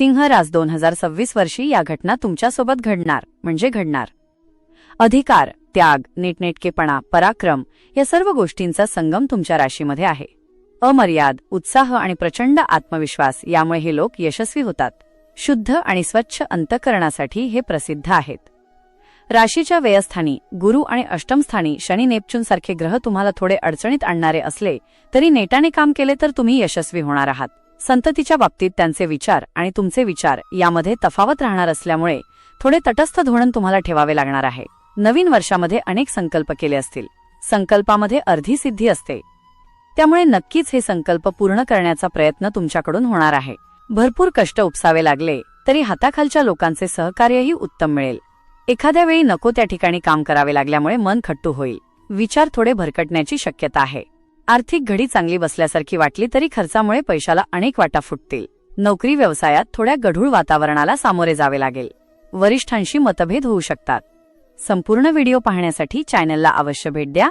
सिंह रास 2026 वर्षी या घटना तुमच्यासोबत घडणार. अधिकार, त्याग, नीटनेटकेपणा, पराक्रम या सर्व गोष्टींचा संगम तुमच्या राशीमध्ये आहे. अमर्याद उत्साह आणि प्रचंड आत्मविश्वास यामुळे हे लोक यशस्वी होतात. शुद्ध आणि स्वच्छ अंतःकरणासाठी हे प्रसिद्ध आहेत. राशीच्या व्ययस्थानी गुरु आणि अष्टमस्थानी शनी नेपच्यून सारखे ग्रह तुम्हाला थोडे अडचणीत आणणारे असले तरी नेटाने काम केले तर तुम्ही यशस्वी होणार आहात. संततीच्या बाबतीत त्यांचे विचार आणि तुमचे विचार यामध्ये तफावत राहणार असल्यामुळे थोडे तटस्थ धोरण तुम्हाला ठेवावे लागणार आहे. नवीन वर्षामध्ये अनेक संकल्प केले असतील. संकल्पामध्ये अर्धी सिद्धी असते, त्यामुळे नक्कीच हे संकल्प पूर्ण करण्याचा प्रयत्न तुमच्याकडून होणार आहे. भरपूर कष्ट उपसावे लागले तरी हाताखालच्या लोकांचे सहकार्यही उत्तम मिळेल. एखाद्या वेळी नको त्या ठिकाणी काम करावे लागल्यामुळे मन खट्टू होईल. विचार थोडे भरकटण्याची शक्यता आहे. आर्थिक घडी चांगली बसल्यासारखी वाटली तरी खर्चामुळे पैशाला अनेक वाटा फुटतील. नोकरी व्यवसायात थोड्या गढूळ वातावरणाला सामोरे जावे लागेल. वरिष्ठांशी मतभेद होऊ शकतात. संपूर्ण व्हिडिओ पाहण्यासाठी चॅनलला अवश्य भेट द्या.